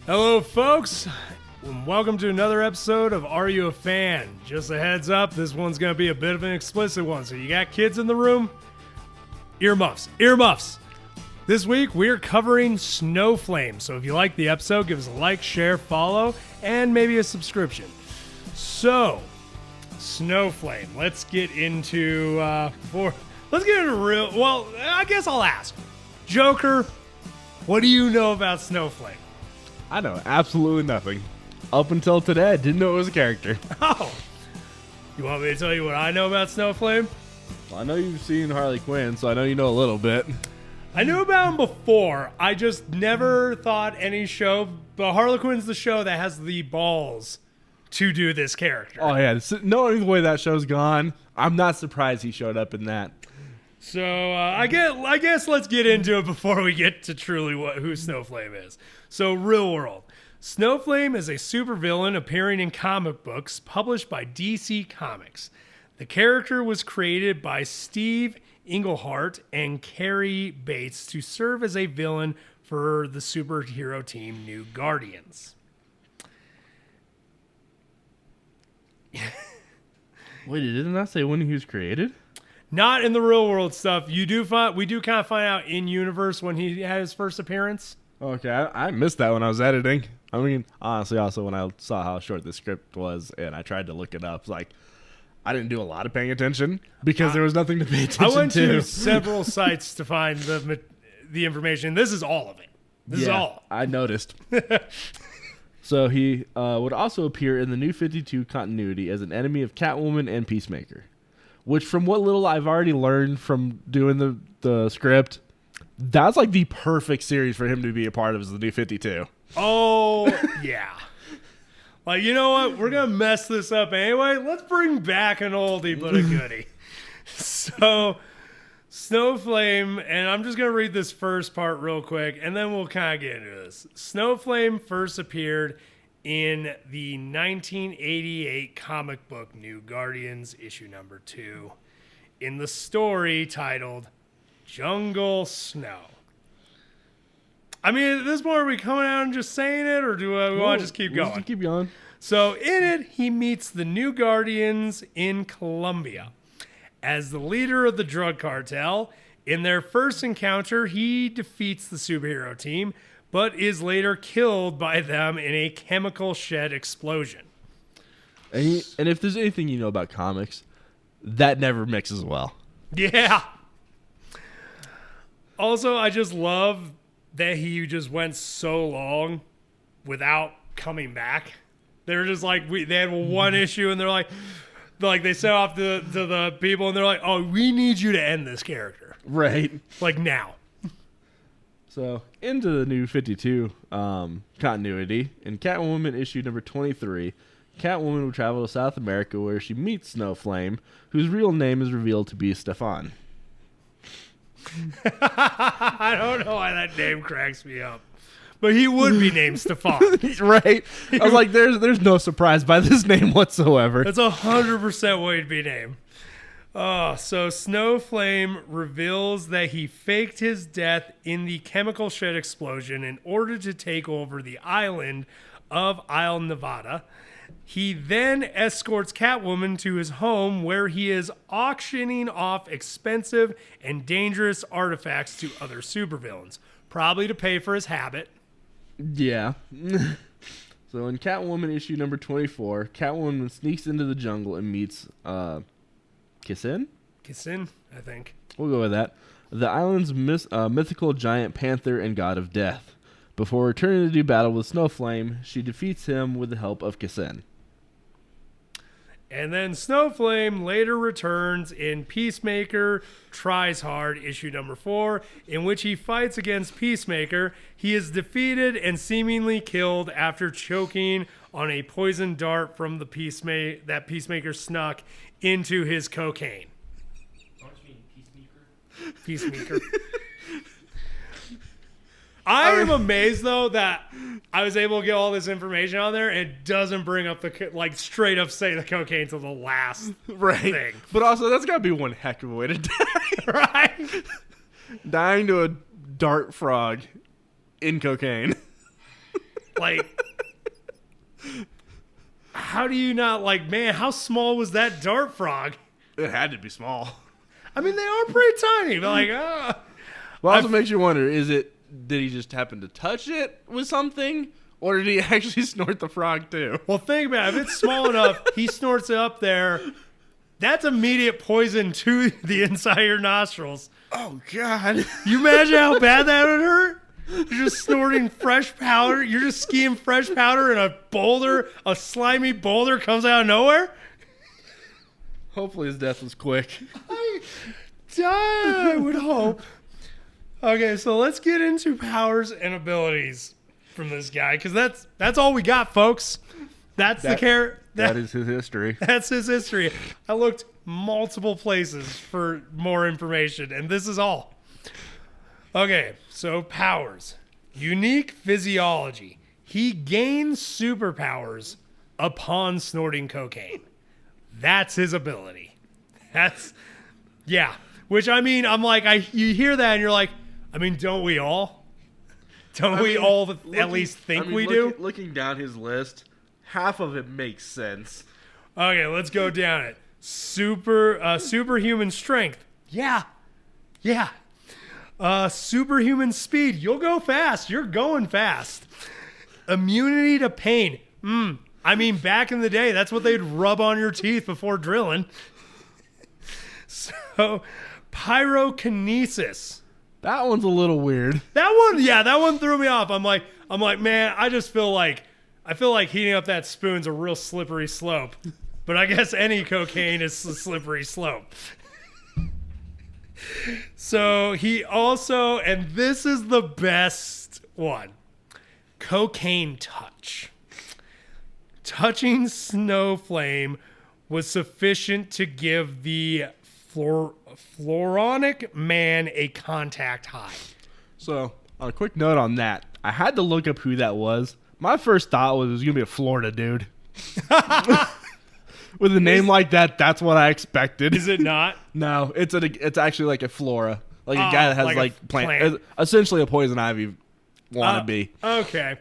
Hello, folks, and welcome to another episode of Are You a Fan? Just a heads up, this one's going to be a bit of an explicit one, so you got kids in the room? Earmuffs. This week, we're covering Snowflame, so if you like the episode, give us a like, share, follow, and maybe a subscription. So, Snowflame, let's get into well, I guess I'll ask. Joker, what do you know about Snowflame? I know absolutely nothing. Up until today, I didn't know it was a character. Oh! You want me to tell you what I know about Snowflame? Well, I know you've seen Harley Quinn, so I know you know a little bit. I knew about him before. I just never thought any show, but Harley Quinn's the show that has the balls to do this character. Oh yeah, knowing the way that show's gone, I'm not surprised he showed up in that. So I guess let's get into it before we get to truly who Snowflame is. So real world. Snowflame is a supervillain appearing in comic books published by DC Comics. The character was created by Steve Englehart and Carrie Bates to serve as a villain for the superhero team New Guardians. Wait, did it not say when he was created? Not in the real world stuff. We do kind of find out in universe when he had his first appearance. Okay, I missed that when I was editing. I mean, honestly, also when I saw how short the script was and I tried to look it up, I didn't do a lot of paying attention because there was nothing to pay attention to. I went to several sites to find the information. This is all of it. This is all. I noticed. So he would also appear in the New 52 continuity as an enemy of Catwoman and Peacemaker, which from what little I've already learned from doing the script, that's like the perfect series for him to be a part of is the New 52. Oh, yeah. Like, you know what? We're going to mess this up anyway. Let's bring back an oldie but a goodie. So, Snowflame, and I'm just going to read this first part real quick, and then we'll kind of get into this. Snowflame first appeared in the 1988 comic book New Guardians, issue number 2, in the story titled Jungle Snow. I mean, at this point, are we coming out and just saying it, or do we want to just keep going? Just keep going. So, in it, he meets the New Guardians in Colombia. As the leader of the drug cartel, in their first encounter, he defeats the superhero team, but is later killed by them in a chemical shed explosion. And if there's anything you know about comics, that never mixes well. Yeah. Also, I just love that he just went so long without coming back. They're just like, they had one issue and they're like they sent off to the people and they're like, oh, we need you to end this character. Right. Like now. So, into the New 52 continuity, in Catwoman issue number 23, Catwoman will travel to South America where she meets Snowflame, whose real name is revealed to be Stefan. I don't know why that name cracks me up. But he would be named Stefan. Right? I was like, there's no surprise by this name whatsoever. That's 100% what he'd be named. So Snowflame reveals that he faked his death in the chemical shed explosion in order to take over the island of Isle Nevada. He then escorts Catwoman to his home where he is auctioning off expensive and dangerous artifacts to other supervillains, probably to pay for his habit. Yeah. So in Catwoman issue number 24, Catwoman sneaks into the jungle and meets Kissin, I think. We'll go with that. The island's mythical giant panther and god of death. Before returning to do battle with Snowflame, she defeats him with the help of Kissin. And then Snowflame later returns in Peacemaker Tries Hard, issue number 4, in which he fights against Peacemaker. He is defeated and seemingly killed after choking on a poison dart from the that Peacemaker snuck into his cocaine. Don't you mean Peacemaker. I am amazed, though, that I was able to get all this information on there and it doesn't bring up straight up say the cocaine to the last thing. But also, that's got to be one heck of a way to die. Right? Dying to a dart frog in cocaine. Like, how do you not, like, man, how small was that dart frog? It had to be small. I mean, they are pretty tiny, but like, Well, also makes you wonder, did he just happen to touch it with something? Or did he actually snort the frog too? Well, think about it. If it's small enough, he snorts it up there. That's immediate poison to the inside of your nostrils. Oh, God. You imagine how bad that would hurt? You're just snorting fresh powder. You're just skiing fresh powder and a slimy boulder comes out of nowhere? Hopefully his death was quick. I would hope. Okay, so let's get into powers and abilities from this guy, because that's all we got, folks. That's the character. That is his history. That's his history. I looked multiple places for more information, and this is all. Okay, so powers. Unique physiology. He gains superpowers upon snorting cocaine. That's his ability. Which, I mean, I'm like, you hear that and you're like, I mean, don't we all? Don't we all at least think we do? Looking down his list, half of it makes sense. Okay, let's go down it. Superhuman strength. Yeah. Superhuman speed. You'll go fast. You're going fast. Immunity to pain. I mean, back in the day, that's what they'd rub on your teeth before drilling. So, pyrokinesis. That one's a little weird. That one threw me off. I'm like, man, I feel like heating up that spoon's a real slippery slope. But I guess any cocaine is a slippery slope. So he also, and this is the best one, cocaine touch. Touching Snowflame was sufficient to give the Floronic man a contact high. So, on a quick note on that, I had to look up who that was. My first thought was it was going to be a Florida dude. With a name like that, that's what I expected. Is it not? No, it's actually like a flora. Like a guy that has like plant. Essentially a poison ivy wannabe. Okay.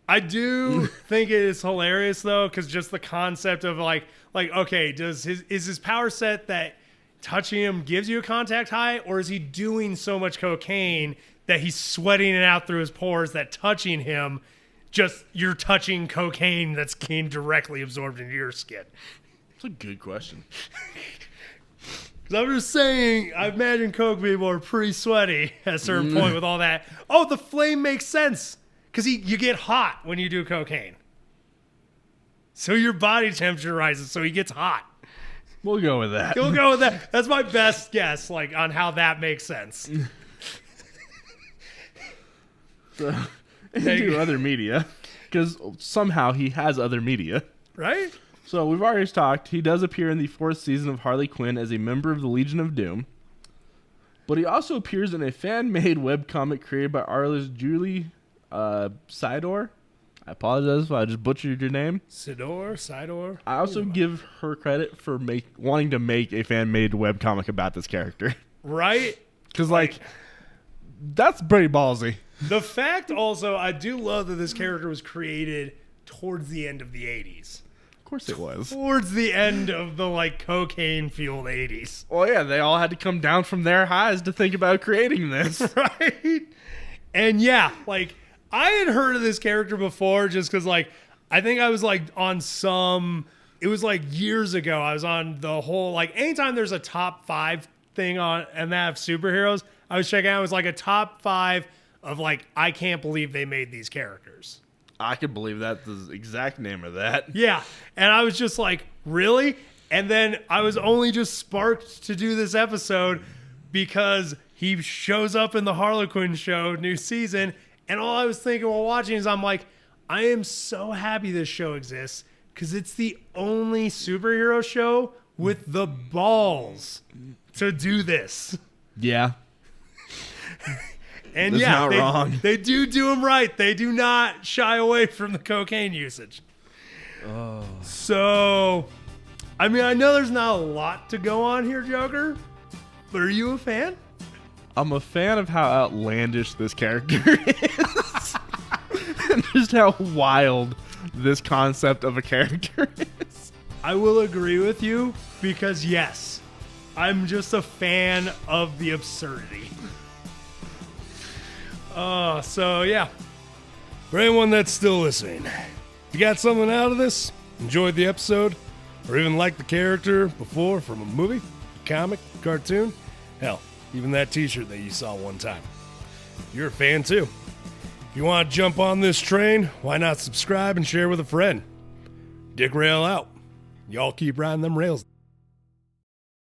I do think it is hilarious though, because just the concept of like okay, is his power set that touching him gives you a contact high, or is he doing so much cocaine that he's sweating it out through his pores that touching him, just you're touching cocaine that's being directly absorbed into your skin? That's a good question. Because I'm just saying, I imagine coke people are pretty sweaty at a certain point with all that. Oh, the flame makes sense, because you get hot when you do cocaine. So your body temperature rises, so he gets hot. We'll go with that. You'll go with that. That's my best guess, like, on how that makes sense. So, into other media, because somehow he has other media. Right? So we've already talked. He does appear in the 4th season of Harley Quinn as a member of the Legion of Doom. But he also appears in a fan-made webcomic created by artist Julie Sidor. I apologize if I just butchered your name. Sidor. I also give her credit for wanting to make a fan-made webcomic about this character. Right? Because, like, that's pretty ballsy. The fact also, I do love that this character was created towards the end of the 80s. Of course it was. Towards the end of the, like, cocaine-fueled 80s. Well, yeah, they all had to come down from their highs to think about creating this. Right? And, yeah, like, I had heard of this character before just because, like, I think I was, like, on some... It was, like, years ago. I was on the whole... Like, anytime there's a top 5 thing on... And they have superheroes, I was checking out. It was, like, a top 5 of, like, I can't believe they made these characters. I could believe that's the exact name of that. Yeah. And I was just like, really? And then I was only just sparked to do this episode because he shows up in the Harlequin show, new season. And all I was thinking while watching is I'm like, I am so happy this show exists because it's the only superhero show with the balls to do this. Yeah. And that's yeah, not wrong. They do them right. They do not shy away from the cocaine usage. Oh. So, I mean, I know there's not a lot to go on here, Joker, but are you a fan? I'm a fan of how outlandish this character is. just how wild this concept of a character is. I will agree with you because, yes, I'm just a fan of the absurdity. So, yeah. For anyone that's still listening, if you got something out of this, enjoyed the episode, or even liked the character before from a movie, a comic, cartoon, hell, even that t-shirt that you saw one time, you're a fan too. If you want to jump on this train, why not subscribe and share with a friend? Dick Rail out. Y'all keep riding them rails.